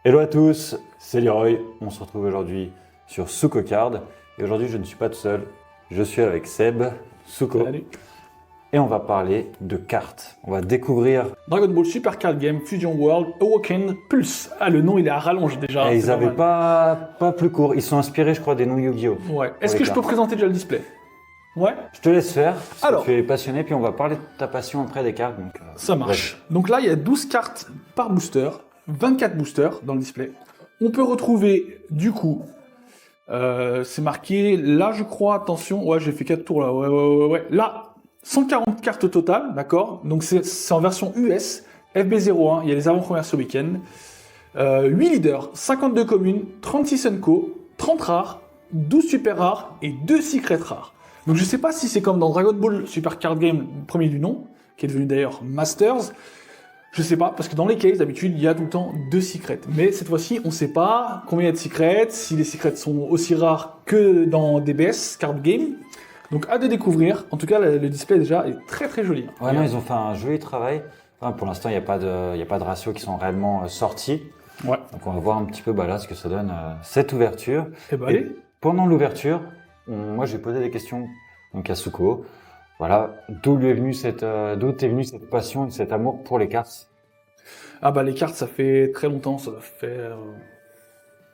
Hello à tous, c'est Leroy. On se retrouve aujourd'hui sur Suko Card. Et aujourd'hui, je ne suis pas tout seul. Je suis avec Seb, Suko. Allez. Et on va parler de cartes. On va découvrir. Dragon Ball Super Card Game Fusion World Awakened Pulse. Ah, le nom il est à rallonge déjà. Et ils c'est n'avaient mal. pas plus court. Ils sont inspirés, je crois, des noms Yu-Gi-Oh! Ouais. Est-ce les que je peux cartes. présenter déjà le display? Ouais. Je te laisse faire. Parce que Alors. tu es passionné, puis on va parler de ta passion après des cartes. Donc, Ça marche. Donc là, il y a 12 cartes par booster, 24 boosters dans le display. On peut retrouver, du coup, c'est marqué, là je crois, attention, ouais j'ai fait 4 tours là, ouais. Là, 140 cartes au total, d'accord. Donc c'est en version US, FB01, il y a les avant-premières ce week-end. 8 leaders, 52 communes, 36 unco, 30 rares, 12 super rares et 2 secrets rares. Donc je sais pas si c'est comme dans Dragon Ball Super Card Game, le premier du nom, qui est devenu d'ailleurs Masters. Je sais pas, parce que dans les cases, d'habitude, il y a tout le temps 2 secrets. Mais cette fois-ci, on sait pas combien il y a de secrets, si les secrets sont aussi rares que dans DBS Card Game. Donc, hâte de découvrir. En tout cas, le display déjà est très très joli. ouais, non, ils ont fait un joli travail. Enfin, pour l'instant, il n'y a pas de ratios qui sont réellement sortis. Ouais. Donc, on va voir un petit peu là, ce que ça donne cette ouverture. Et bah, Et allez. pendant l'ouverture, moi j'ai posé des questions donc à Suko. Voilà, d'où t'est venue cette passion, cet amour pour les cartes. Ah bah, les cartes, ça fait très longtemps. Ça fait,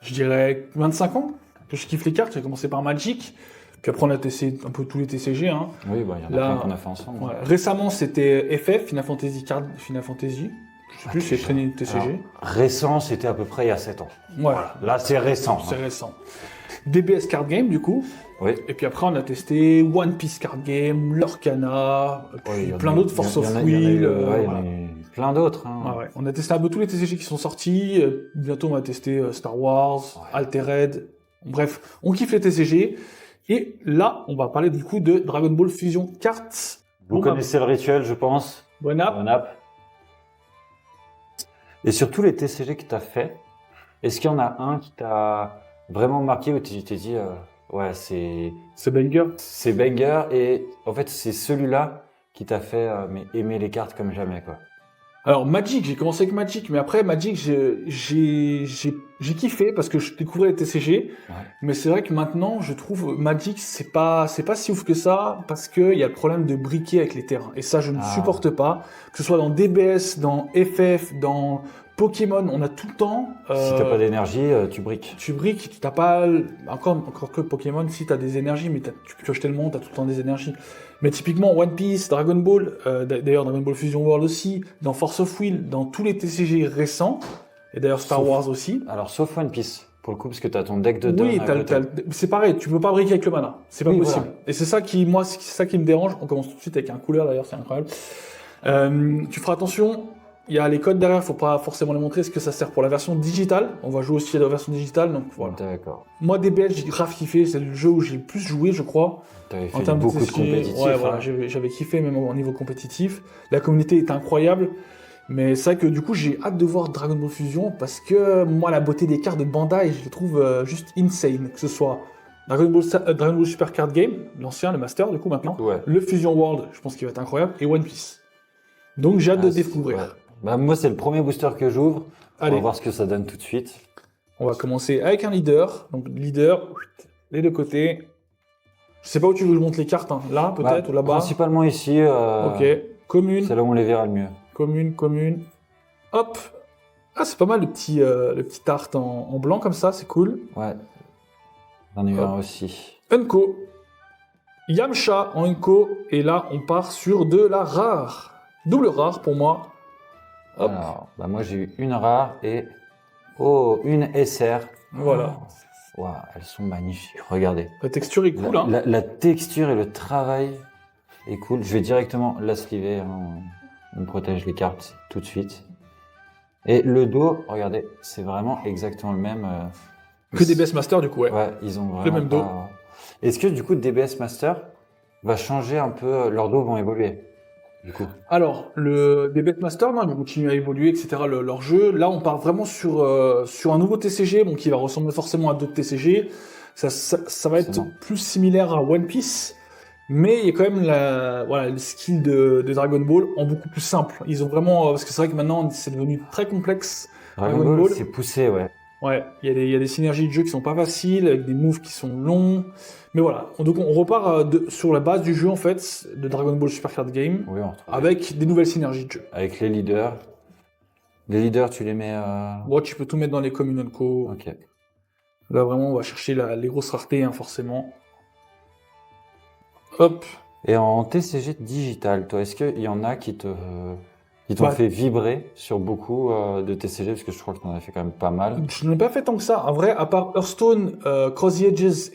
je dirais, 25 ans que je kiffe les cartes. J'ai commencé par Magic. Puis après, on a testé un peu tous les TCG. Hein. Oui, bah, il y en a Là, plein qu'on a fait ensemble. Ouais. Récemment, c'était FF, Final Fantasy Card, Final Fantasy. Je sais plus, c'est traîné TCG. Alors, récent, c'était à peu près il y a 7 ans. Voilà. Là, c'est récent. C'est récent. DBS Card Game, du coup. Oui. Et puis après, on a testé One Piece Card Game, Lorcana, puis Oui, il y en a- plein d'autres, Force il y en of a- il y en a Will. eu, ouais, il y en Voilà. a eu plein d'autres. Hein. Ah ouais. On a testé un peu tous les TCG qui sont sortis. Bientôt, on va tester Star Wars, Ouais. Altered. Bref, on kiffe les TCG. Et là, on va parler du coup de Dragon Ball Fusion Cards. Vous On va- connaissez le rituel, je pense. Bonne app. Bonne app. Et surtout les TCG que tu as fait, est-ce qu'il y en a un qui t'a vraiment marqué où tu t'es dit, ouais, C'est banger. c'est banger et en fait c'est celui-là qui t'a fait mais aimer les cartes comme jamais quoi. Alors Magic, j'ai commencé avec Magic, mais après Magic, j'ai kiffé parce que je découvrais les TCG. Ouais. Mais c'est vrai que maintenant, je trouve Magic, c'est pas si ouf que ça parce que il y a le problème de briquer avec les terrains. Et ça, je ne Ah. supporte pas. Que ce soit dans DBS, dans FF, dans Pokémon, on a tout le temps. Si t'as pas d'énergie, tu briques. Tu briques, tu t'as pas encore que Pokémon, si t'as des énergies, mais tu pioches tellement, t'as tout le temps des énergies. Mais typiquement One Piece, Dragon Ball, d'ailleurs Dragon Ball Fusion World aussi, dans Force of Will, dans tous les TCG récents, et d'ailleurs Star Sauf- Wars aussi. Alors sauf One Piece pour le coup parce que t'as ton deck de Oui, Dawn. c'est pareil, tu peux pas briquer avec le mana, c'est pas Oui, possible. voilà. Et c'est ça qui me dérange. On commence tout de suite avec un couleur d'ailleurs, c'est incroyable. Tu feras attention. Il y a les codes derrière, faut pas forcément les montrer. Est-ce que ça sert pour la version digitale? On va jouer aussi à la version digitale, donc voilà. D'accord. Moi, DBS, j'ai grave kiffé. C'est le jeu où j'ai le plus joué, je crois. T'avais En fait termes beaucoup de TCG, compétitifs. ouais, hein. voilà, j'avais kiffé même au niveau compétitif. La communauté est incroyable. Mais c'est vrai que du coup, j'ai hâte de voir Dragon Ball Fusion parce que moi, la beauté des cartes de Bandai, je les trouve juste insane. Que ce soit Dragon Ball Super Card Game, l'ancien, le Master, du coup, maintenant. Ouais. Le Fusion World, je pense qu'il va être incroyable. Et One Piece. Donc, j'ai hâte de Ah, c'est- découvrir. ouais. Bah, moi c'est le premier booster que j'ouvre. On Allez. va voir ce que ça donne tout de suite. On va commencer avec un leader. Donc, leader, les deux côtés. Je sais pas où tu veux que je monte les cartes. Hein. Là, peut-être, ou là-bas. Principalement ici. Ok. Commune. C'est là où on les verra le mieux. Commune. Hop. Ah, c'est pas mal le petit art en blanc comme ça, c'est cool. Ouais. J'en ai eu Hop. un aussi. Unco. Yamcha en Unco. Et là, on part sur de la rare. Double rare pour moi. Hop. Alors, bah moi j'ai eu une rare et une SR. Voilà. Waouh, elles sont magnifiques. Regardez. La texture est cool, hein. La texture et le travail est cool. Je vais directement la sliver. Hein. On protège les cartes tout de suite. Et le dos, regardez, c'est vraiment exactement le même. Que des Best Master, du coup, ouais. Ouais, ils ont vraiment même dos. pas- Est-ce que du coup DBS Master va changer un peu, leurs dos vont évoluer du coup. Alors, des Bet Master, non, ils vont continuer à évoluer, etc., leur jeu. Là, on part vraiment sur un nouveau TCG, bon, qui va ressembler forcément à d'autres TCG. Ça va être Forcément. plus similaire à One Piece, mais il y a quand même le skill de Dragon Ball en beaucoup plus simple. Ils ont vraiment, parce que c'est vrai que maintenant, c'est devenu très complexe Dragon Ball, c'est poussé, ouais. Ouais, il y a des synergies de jeu qui sont pas faciles, avec des moves qui sont longs. Mais voilà, donc on repart sur la base du jeu, en fait, de Dragon Ball Super Card Game, Oui, on retrouve. avec des nouvelles synergies de jeu. Avec les leaders. Les leaders, tu les mets. Bon, tu peux tout mettre dans les communal co. Ok. Là, vraiment, on va chercher les grosses raretés, hein, forcément. Hop. Et en TCG digital, toi, est-ce qu'il y en a qui t'ont Bah, fait vibrer sur beaucoup de TCG? Parce que je crois que t'en as fait quand même pas mal. Je n'ai pas fait tant que ça. En vrai, à part Hearthstone, Cross the Edges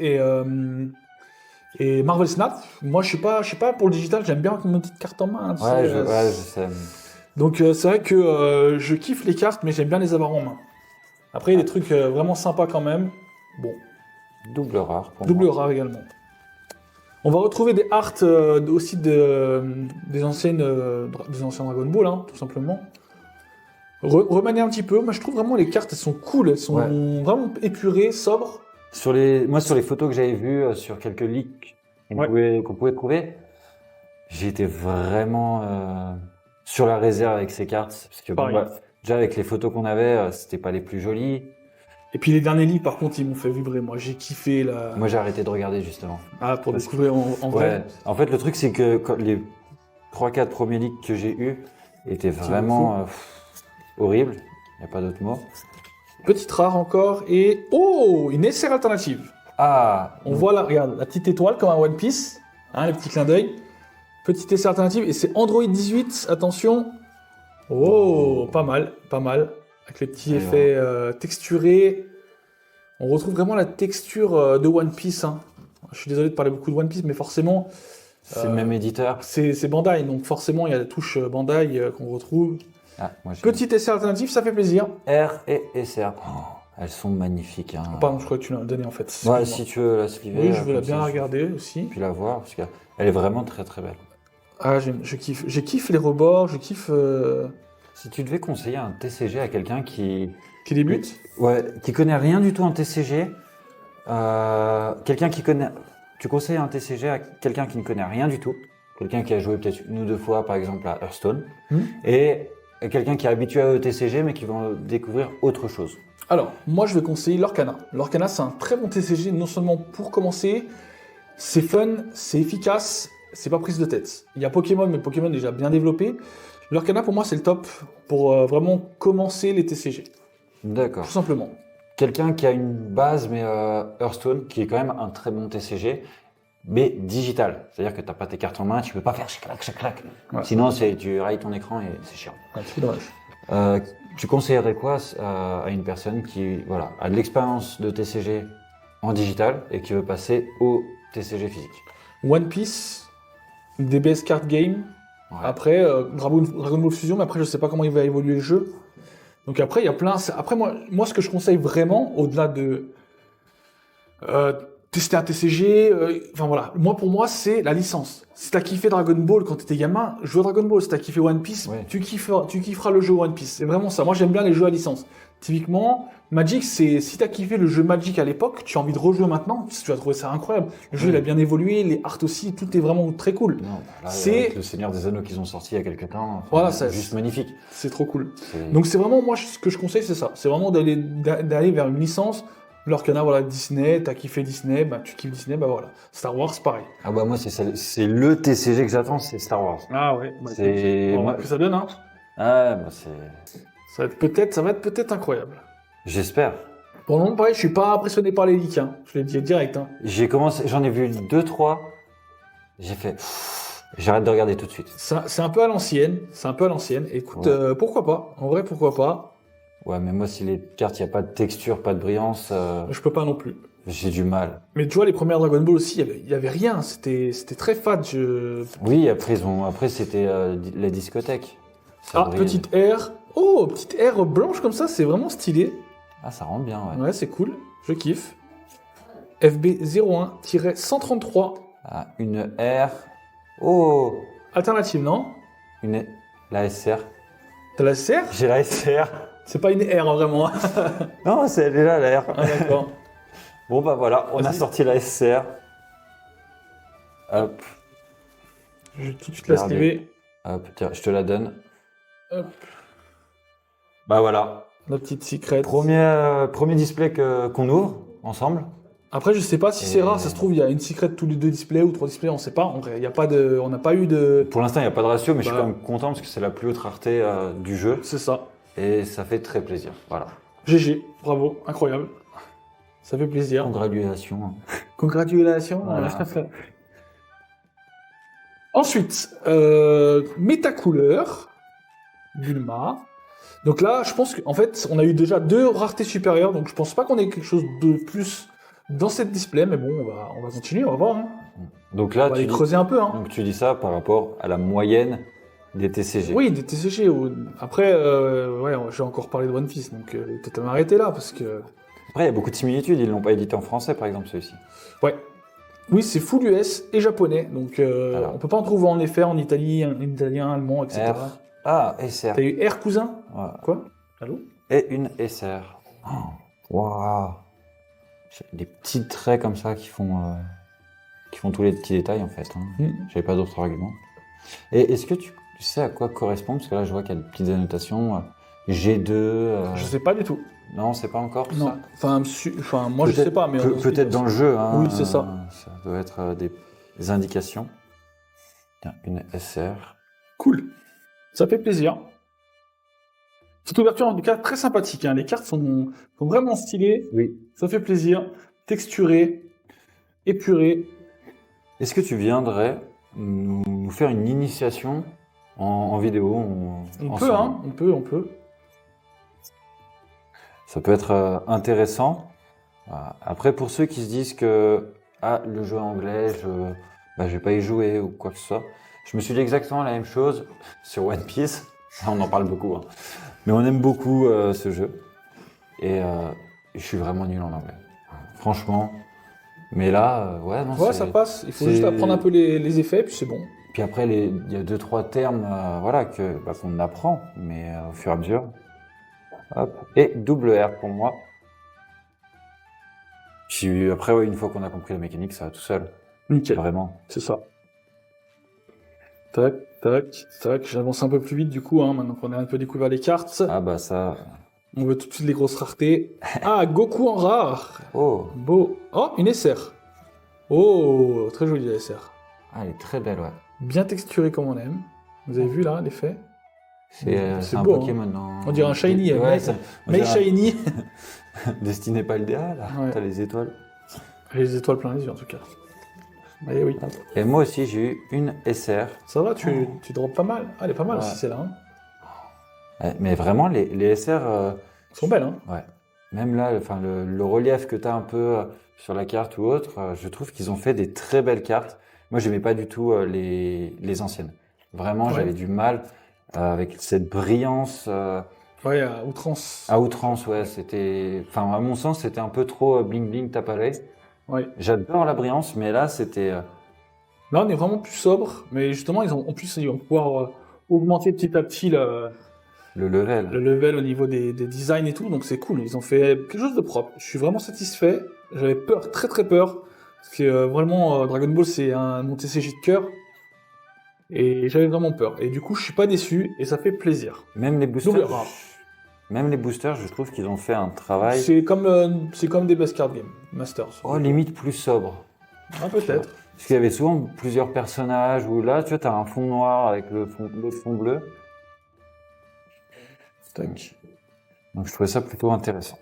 et Marvel Snap, moi, je suis pas pour le digital. J'aime bien mes petites cartes en main. Tu sais, Ouais, je sais. Donc, c'est vrai que je kiffe les cartes, mais j'aime bien les avoir en main. Après, il y a des trucs vraiment sympas quand même. Bon, Double rare pour double moi. rare également. On va retrouver des arts aussi des anciens Dragon Ball, hein, tout simplement. Remanier un petit peu. Moi, je trouve vraiment les cartes, elles sont cool. Elles sont vraiment épurées, sobres. Moi, sur les photos que j'avais vues, sur quelques leaks qu'on pouvait trouver, j'étais vraiment sur la réserve avec ces cartes. Parce que déjà, avec les photos qu'on avait, c'était pas les plus jolies. Et puis les derniers livres, par contre, ils m'ont fait vibrer. Moi, j'ai kiffé la. Moi, j'ai arrêté de regarder, justement. Ah, pour découvrir en vrai. Ouais. En fait, le truc, c'est que les 3-4 premiers leaks que j'ai eus étaient vraiment horribles. Il n'y a pas d'autre mot. Petite rare encore. Et. Oh, une SR alternative. Ah, On voit là, regarde, la petite étoile comme un One Piece. Hein, le petit clin d'œil. Petite SR alternative. Et c'est Android 18. Attention. Oh, pas mal, pas mal. Avec les petits effets texturés. On retrouve vraiment la texture de One Piece. Hein. Je suis désolé de parler beaucoup de One Piece, mais forcément, c'est le même éditeur. c'est Bandai. Donc forcément, il y a la touche Bandai qu'on retrouve. Ah, moi, Petite essai alternative, ça fait plaisir. R et SR. Oh, elles sont magnifiques. Hein. Pardon, je crois que tu l'as donné en fait. Ouais, si tu veux la suivre. Oui, je veux bien la regarder aussi. Puis la voir, parce qu'elle est vraiment très très belle. Ah, je kiffe. Je kiffe les rebords, je kiffe. Si tu devais conseiller un TCG à quelqu'un qui débute. Ouais, qui connaît rien du tout en TCG, quelqu'un qui connaît. Tu conseilles un TCG à quelqu'un qui ne connaît rien du tout, quelqu'un qui a joué peut-être une ou deux fois par exemple à Hearthstone, et quelqu'un qui est habitué au TCG mais qui va découvrir autre chose. Alors, moi je vais conseiller Lorcana. Lorcana, c'est un très bon TCG, non seulement pour commencer, c'est fun, c'est efficace, c'est pas prise de tête. Il y a Pokémon, mais Pokémon est déjà bien développé. Lorcana, pour moi, c'est le top pour vraiment commencer les TCG. D'accord. Tout simplement. Quelqu'un qui a une base, mais Hearthstone, qui est quand même un très bon TCG, mais digital. C'est-à-dire que tu n'as pas tes cartes en main, tu peux pas faire chac-clac. Ouais. Sinon, tu railles ton écran et c'est chiant. Un petit peu dommage. Tu conseillerais quoi à une personne qui a de l'expérience de TCG en digital et qui veut passer au TCG physique? One Piece, DBS Card Game, après Dragon Ball Fusion, mais après je sais pas comment il va évoluer le jeu. Donc après, il y a plein. Après, moi, ce que je conseille vraiment, au-delà de tester un TCG, enfin voilà, pour moi, c'est la licence. Si t'as kiffé Dragon Ball quand t'étais gamin, joue à Dragon Ball. Si t'as kiffé One Piece, tu kifferas le jeu One Piece. C'est vraiment ça. Moi, j'aime bien les jeux à licence. Typiquement, Magic, si t'as kiffé le jeu Magic à l'époque, tu as envie de rejouer maintenant, tu vas trouver ça incroyable. Le jeu, il a bien évolué, les arts aussi, tout est vraiment très cool. Non, là, avec le Seigneur des Anneaux qu'ils ont sorti il y a quelques temps, voilà, c'est juste magnifique. C'est trop cool. Donc c'est vraiment, moi, ce que je conseille, c'est ça. C'est vraiment d'aller vers une licence. Lorcana, voilà, Disney, t'as kiffé Disney, bah tu kiffes Disney, bah voilà. Star Wars, pareil. Ah bah moi, c'est le TCG que j'attends, c'est Star Wars. Ah ouais. Bah, c'est... On va que ça donne, hein. Ah bah c'est... Ça va être peut-être incroyable. J'espère. Pour le moment, pareil, je suis pas impressionné par les leaks, hein. Je l'ai dit direct, hein. J'en ai vu 2-3. J'ai fait... J'arrête de regarder tout de suite. C'est un peu à l'ancienne. Écoute, pourquoi pas. En vrai, pourquoi pas. Ouais, mais moi, si les cartes, il n'y a pas de texture, pas de brillance... Je peux pas non plus. J'ai du mal. Mais tu vois, les premières Dragon Ball aussi, il y avait rien. C'était très fade. Oui, après c'était la discothèque. Petite R. Oh, petite R blanche comme ça, c'est vraiment stylé. Ah, ça rend bien, ouais. Ouais, c'est cool. Je kiffe. FB01-133. Ah, une R. Oh! Alternative, non? La SR. T'as la SR? J'ai la SR. C'est pas une R, hein, vraiment. Non, elle est là, la R. Ah, d'accord. Bon, bah voilà, on a sorti la SR. Hop. Je vais tout de suite la sliver. Hop, tiens, je te la donne. Hop. Bah voilà. La petite secret. Premier display qu'on ouvre ensemble. Après, je sais pas si c'est Et- rare. Ça se trouve, il y a une secret tous les 2 displays ou 3 displays, on sait pas. Il y a pas de, on n'a pas eu de. Pour l'instant, il n'y a pas de ratio, mais je suis Bah. quand même content parce que c'est la plus haute rareté du jeu. C'est ça. Et ça fait très plaisir. Voilà. GG, bravo, incroyable. Ça fait plaisir. Congratulations. Congratulations. Voilà. Ensuite, métacouleur, Bulma. Donc là, je pense qu'en fait, on a eu déjà 2 raretés supérieures, donc je pense pas qu'on ait quelque chose de plus dans cette display, mais bon, on va continuer, on va voir. Hein. Donc On là, va aller creuser un peu. Hein. donc tu dis ça par rapport à la moyenne des TCG. Oui, des TCG. Après, ouais, j'ai encore parlé de One Piece, donc peut-être m'arrêter là, parce que... Après, il y a beaucoup de similitudes. Ils l'ont pas édité en français, par exemple, celui-ci. Ouais. Oui, c'est full US et japonais, donc Alors. on peut pas en trouver en effet en Italie, en italien, allemand, etc. R. Ah, SR. T'as eu R cousin? Ouais. Quoi? Allô? Et une SR. Oh, waouh. Des petits traits comme ça qui font tous les petits détails, en fait. Hein. J'avais pas d'autres arguments. Et est-ce que tu sais à quoi correspond? Parce que là, je vois qu'il y a des petites annotations. G2. Je sais pas du tout. Non, c'est pas encore Non. ça. Enfin, moi je sais pas, mais Peut-être dans le jeu. Hein, Oui, c'est ça. Ça doit être des indications. Tiens, une SR. Cool. Ça fait plaisir. Cette ouverture, en tout cas, très sympathique. Hein. Les cartes sont vraiment stylées. Oui. Ça fait plaisir. Texturé, épuré. Est-ce que tu viendrais nous faire une initiation en vidéo On ensemble? peut, hein. On peut. Ça peut être intéressant. Après, pour ceux qui se disent que le jeu anglais, je vais pas y jouer ou quoi que ce soit, je me suis dit exactement la même chose sur One Piece. On en parle beaucoup, hein. Mais on aime beaucoup ce jeu. Et je suis vraiment nul en anglais. Franchement. Mais là, ouais, non, Ouais, ça passe. Il faut juste apprendre un peu les effets, puis c'est bon. Puis après, il y a 2-3 termes voilà, qu'on apprend, mais au fur et à mesure. Hop. Et double R pour moi. Puis après, ouais, une fois qu'on a compris la mécanique, ça va tout seul. Nickel. Vraiment. C'est ça. Tac, tac, tac. J'avance un peu plus vite du coup, hein, maintenant qu'on a un peu découvert les cartes. Ah bah ça. On veut tout de suite les grosses raretés. Ah, Goku en rare. Oh. Beau. Oh, une SR. Oh, très jolie la SR. Ah, elle est très belle, ouais. Bien texturée comme on aime. Vous avez vu là l'effet? C'est un beau, Pokémon. hein. Dans... On dirait un shiny. Ouais, mais shiny. Destiné pas le DA, là. Ouais. T'as les étoiles. J'ai les étoiles plein les yeux en tout cas. Eh oui. Et moi aussi, j'ai eu une SR. Ça va, tu drops pas mal. Ah, elle est pas mal Ouais. aussi celle-là. Hein. Ouais, mais vraiment, les SR. Elles sont belles, hein. Ouais. Même là, enfin, le relief que tu as un peu sur la carte ou autre, je trouve qu'ils ont fait des très belles cartes. Moi, j'aimais pas du tout les anciennes. Vraiment, Ouais. j'avais du mal avec cette brillance Ouais, à outrance. à outrance. Ouais, enfin, à mon sens, c'était un peu trop bling bling tape à l'œil. Ouais. J'adore la brillance, mais là, c'était. Là, on est vraiment plus sobre, mais justement, en plus, ils vont pouvoir augmenter petit à petit Le level. le level au niveau des designs et tout, donc c'est cool. Ils ont fait quelque chose de propre. Je suis vraiment satisfait. J'avais peur, très très peur, parce que vraiment, Dragon Ball, c'est mon TCG de cœur, et j'avais vraiment peur. Et du coup, je suis pas déçu, et ça fait plaisir. Même les Double boosters. rare. Même les boosters, je trouve qu'ils ont fait un travail. C'est comme des best card game, Masters. Oh, limite plus sobre. Ah, peut-être. Parce qu'il y avait souvent plusieurs personnages, où là, tu vois, t'as un fond noir avec le fond bleu. Tac. Donc je trouvais ça plutôt intéressant.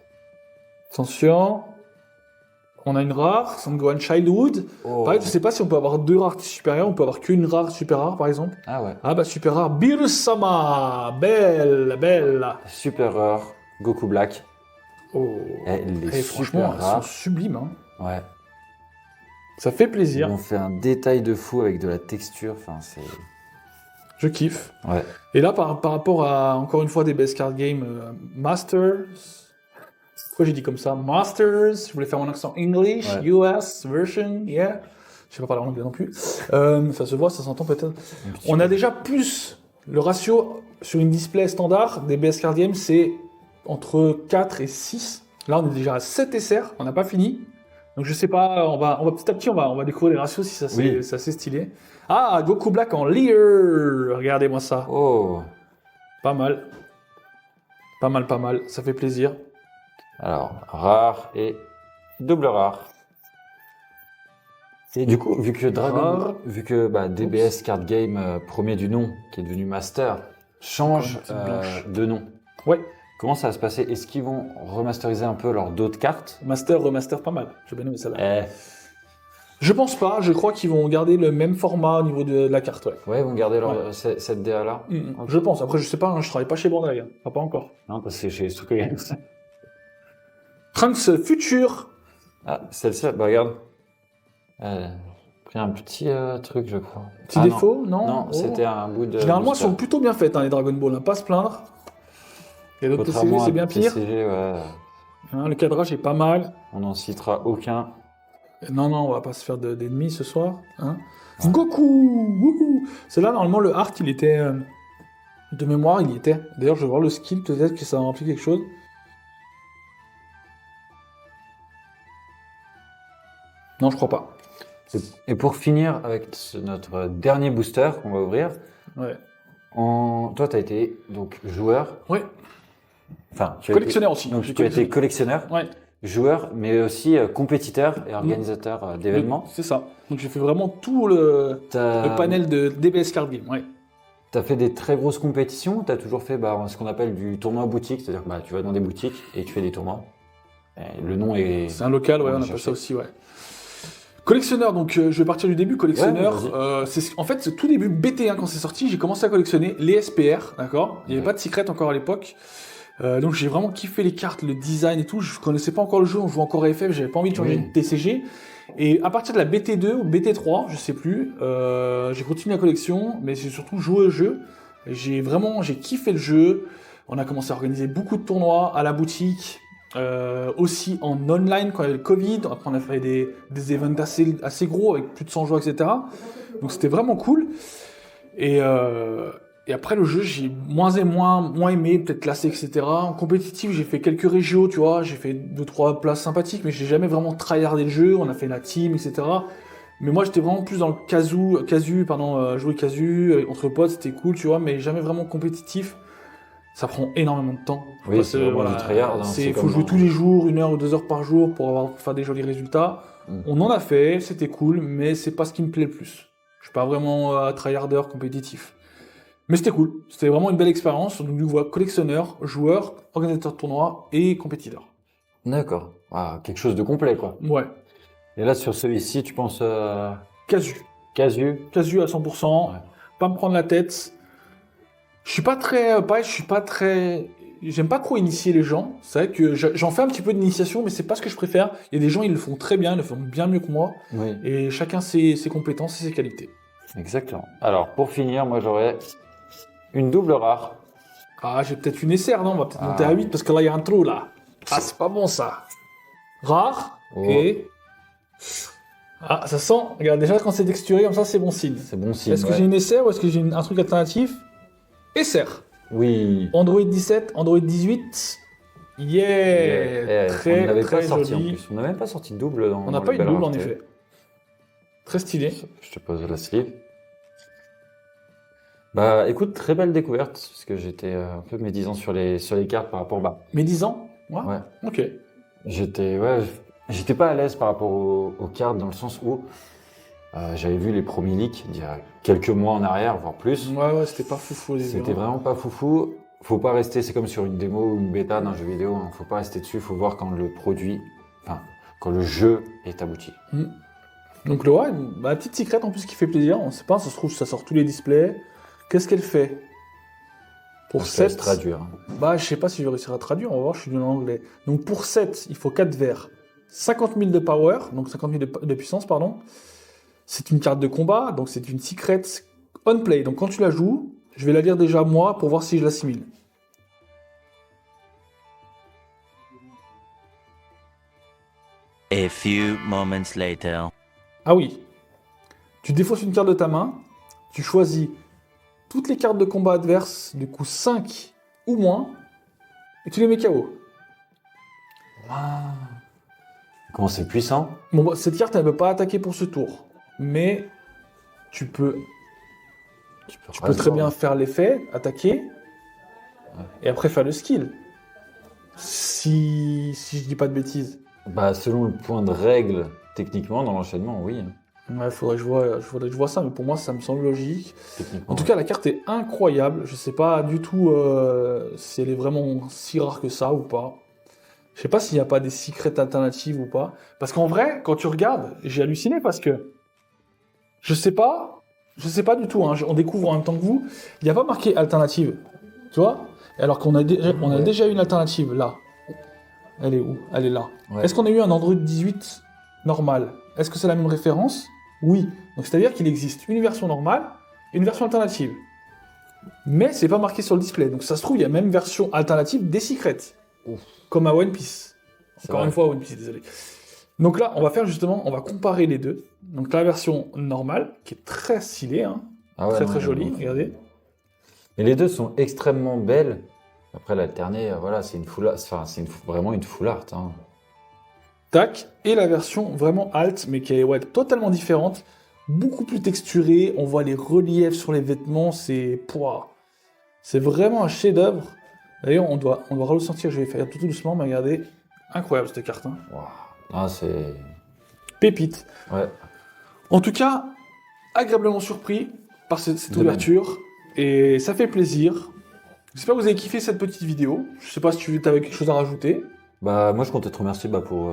Attention. On a une rare, Sangohan Childhood. Oh. Pareil, je sais pas si on peut avoir 2 rares supérieures, on peut avoir qu'une rare super rare par exemple. Ah ouais. Ah bah super rare, Beerusama, belle, belle. Super rare, Goku Black. Oh. Elle est Et super franchement, elles sont rare. sublimes. Hein. Ouais. Ça fait Ils plaisir. ont fait un détail de fou avec de la texture. Enfin, c'est. Je kiffe. Ouais. Et là, par rapport à, encore une fois, des best card game Masters. Pourquoi j'ai dit comme ça? Masters. Je voulais faire mon accent English, Ouais. US version, yeah. Je sais pas parler anglais non plus. Ça se voit, ça s'entend peut-être. On a déjà plus. Le ratio sur une display standard des best card games, c'est entre 4 et 6. Là, on est déjà à 7 SR. On n'a pas fini. Donc, je sais pas. On va petit à petit, on va découvrir les ratios si ça Oui. c'est assez stylé. Ah, Goku Black en Leer. Regardez-moi ça. Oh. Pas mal. Pas mal, pas mal. Ça fait plaisir. Alors, rare et double rare. Et du coup, vu que Rare. DBS Card Game, premier du nom, qui est devenu Master, change Encore une petite blanche. de nom, Ouais. comment ça va se passer? Est-ce qu'ils vont remasteriser un peu leurs d'autres cartes? Master, remaster, pas mal. J'ai bien aimé celle-là. Eh, Je pense pas. Je crois qu'ils vont garder le même format au niveau de la carte, ouais. ouais, ils vont garder cette DA-là? Je pense. Après, je sais pas. Hein, je travaille pas chez Bandai. Hein. Pas encore. Non, parce que c'est chez Stuka Games. Trunks Future. Ah, celle-ci, bah regarde. Elle a pris un petit truc, je crois. Petit Ah, défaut, non? Non, Oh. c'était un bout de. Généralement, elles booster. sont plutôt bien faites, hein, les Dragon Ball. Hein. Pas à se plaindre. Il y a d'autres TCG, Contrairement c'est à bien pire. TCG, ouais, Hein, le cadrage est pas mal. on n'en citera aucun. Non, non, on va pas se faire d'ennemis ce soir. Hein. Goku wouhou. C'est là, normalement, le art, il était... de mémoire, il y était. D'ailleurs, je vais voir le skill, peut-être que ça a rempli quelque chose. Non, je crois pas. Et pour finir avec notre dernier booster qu'on va ouvrir, Ouais. toi, tu as été donc joueur. Ouais. Enfin, tu as Collectionneur aussi. donc, J'ai tu as été collectionneur, Ouais. joueur, mais aussi compétiteur et organisateur d'événements. C'est ça. Donc, j'ai fait vraiment tout le panel de DBS Card Game. Ouais. Tu as fait des très grosses compétitions, tu as toujours fait ce qu'on appelle du tournoi boutique, c'est-à-dire que tu vas dans des boutiques et tu fais des tournois. Et le nom est... C'est un local, ouais, On on va appelle chercher. ça aussi, ouais. Collectionneur, donc je vais partir du début. Collectionneur, Ouais, en fait, c'est tout début BT1 quand c'est sorti, j'ai commencé à collectionner les SPR, d'accord. Il n'y avait Ouais. pas de secret encore à l'époque. Donc j'ai vraiment kiffé les cartes, le design et tout. Je connaissais pas encore le jeu, on jouait encore à FF, j'avais pas envie de changer Oui. de TCG. Et à partir de la BT2 ou BT3, je sais plus, j'ai continué la collection, mais j'ai surtout joué au jeu. J'ai kiffé le jeu. On a commencé à organiser beaucoup de tournois à la boutique. Aussi en online quand il y avait le Covid. Après, on a fait des events assez gros avec plus de 100 joueurs, etc. Donc c'était vraiment cool. Et après le jeu, j'ai moins aimé, peut-être lassé, etc. En compétitif, j'ai fait quelques régios, tu vois. J'ai fait 2-3 places sympathiques, mais j'ai jamais vraiment tryhardé le jeu. On a fait la team, etc. Mais moi, j'étais vraiment plus dans le jouer casu, entre potes, c'était cool, tu vois, mais jamais vraiment compétitif. Ça prend énormément de temps. Oui, Parce c'est que, vraiment du tryhard, hein, c'est faut comme jouer dans- tous les jours, 1 heure ou 2 heures par jour pour faire des jolis résultats. Mm. On en a fait, c'était cool, mais c'est pas ce qui me plaît le plus. Je suis pas vraiment tryharder compétitif. Mais c'était cool. C'était vraiment une belle expérience. Donc, du coup, voilà, collectionneur, joueur, organisateur de tournoi et compétiteur. D'accord. Ah, quelque chose de complet, quoi. Ouais. Et là, sur celui-ci, tu penses Casu. casu? Casu à 100%. Ouais. Pas me prendre la tête. Je suis pas très... J'aime pas trop initier les gens. C'est vrai que j'en fais un petit peu d'initiation, mais c'est pas ce que je préfère. Il y a des gens, ils le font très bien, ils le font bien mieux que moi. Oui, Et chacun ses compétences et ses qualités. exactement. Alors, pour finir, moi, j'aurais une double rare. Ah, j'ai peut-être une SR, non? On va peut-être Ah. monter à 8 parce que là, il y a un trou, là. Ah, c'est pas bon, ça. Rare. Oh. Et... Ah, ça sent... Regarde, déjà, quand c'est texturé comme ça, c'est bon signe. C'est bon signe. Est-ce que j'ai une SR ou est-ce que j'ai un truc alternatif? SR. Oui. Android 17, Android 18. Yeah, Eh, très, on n'avait très pas sorti en joli. plus. On n'a même pas sorti de double dans On n'a dans pas le eu de Belle double en Rareté. effet. Très stylé. Je te pose la sleeve. Bah, écoute, très belle découverte, parce que j'étais un peu médisant sur les cartes par rapport Mais 10 ans? Ouais. Ouais. Ok. J'étais pas à l'aise par rapport aux cartes dans le sens où j'avais vu les premiers leaks il y a quelques mois en arrière, voire plus. Ouais, c'était pas foufou au début. C'était hein. vraiment pas foufou. Faut pas rester, c'est comme sur une démo ou une bêta d'un jeu vidéo, hein. Faut pas rester dessus, faut voir quand quand le jeu est abouti. Donc le ouais, bah, petite secrète en plus qui fait plaisir. On sait pas, ça se trouve, ça sort tous les displays. Qu'est-ce qu'elle fait? Pour Je te laisse 7. traduire. Bah, je sais pas si je vais réussir à traduire, on va voir, je suis nul en anglais. Donc pour 7, il faut 4 verres. 50 000 de power, donc 50 000 de puissance, pardon. C'est une carte de combat, donc c'est une secret on play. Donc quand tu la joues, je vais la lire déjà moi pour voir si je l'assimile. A few moments later. Ah oui. Tu défausses une carte de ta main, tu choisis toutes les cartes de combat adverses, du coup 5 ou moins, et tu les mets KO. Comment c'est puissant? Bon, bah, cette carte, elle ne peut pas attaquer pour ce tour. Mais tu peux très bien faire l'effet, attaquer, et après faire le skill. Si je dis pas de bêtises. Bah, selon le point de règle, techniquement, dans l'enchaînement, oui. Ouais, faudrait que je vois ça, mais pour moi, ça me semble logique. Techniquement, En tout ouais. cas, la carte est incroyable. Je sais pas du tout si elle est vraiment si rare que ça ou pas. Je sais pas s'il n'y a pas des secrets alternatives ou pas. Parce qu'en vrai, quand tu regardes, j'ai halluciné parce que je sais pas du tout. Hein, on découvre en même temps que vous. Il n'y a pas marqué alternative, tu vois. Alors qu'on a, on a Ouais. déjà une alternative là. Elle est où? Elle est là. Ouais. Est-ce qu'on a eu un Android 18 normal? Est-ce que c'est la même référence? Oui. Donc c'est-à-dire qu'il existe une version normale et une version alternative. Mais c'est pas marqué sur le display. Donc ça se trouve, il y a même version alternative des secrets. Ouf. Comme à One Piece. C'est Encore vrai. une fois, One Piece, désolé. Donc là, on va faire justement, on va comparer les deux. Donc la version normale, qui est très stylée, hein, Ah ouais, très non, très j'aime jolie, beaucoup. regardez. Et les deux sont extrêmement belles. Après, l'alterné, voilà, c'est une full art. Enfin, vraiment une full art. Hein. Tac. Et la version vraiment alt, mais qui est ouais, totalement différente. Beaucoup plus texturée. On voit les reliefs sur les vêtements. C'est pouah. C'est vraiment un chef-d'œuvre. D'ailleurs, on doit ressentir. Je vais faire tout doucement, mais regardez. Incroyable cette carte. Hein. Waouh. Ah, c'est. Pépite. Ouais. En tout cas, agréablement surpris par cette De même. ouverture. Et ça fait plaisir. J'espère que vous avez kiffé cette petite vidéo. Je sais pas si tu avais quelque chose à rajouter. Bah, moi, je comptais te remercier pour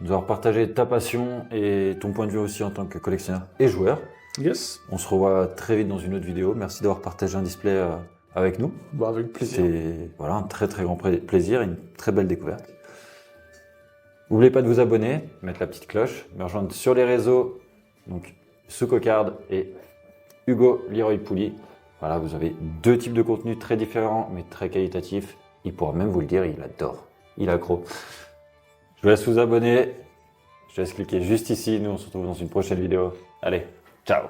nous avoir partagé ta passion et ton point de vue aussi en tant que collectionneur et joueur. Yes. On se revoit très vite dans une autre vidéo. Merci d'avoir partagé un display avec nous. Bah, avec plaisir. C'est voilà, un très très grand plaisir et une très belle découverte. N'oubliez pas de vous abonner, mettre la petite cloche, me rejoindre sur les réseaux, donc Sukocard et Hugo Leroy Pouli. Voilà, vous avez deux types de contenus très différents mais très qualitatifs. Il pourra même vous le dire, il adore, il est accro. Je vous laisse vous abonner, je laisse cliquer juste ici. Nous on se retrouve dans une prochaine vidéo. Allez, ciao!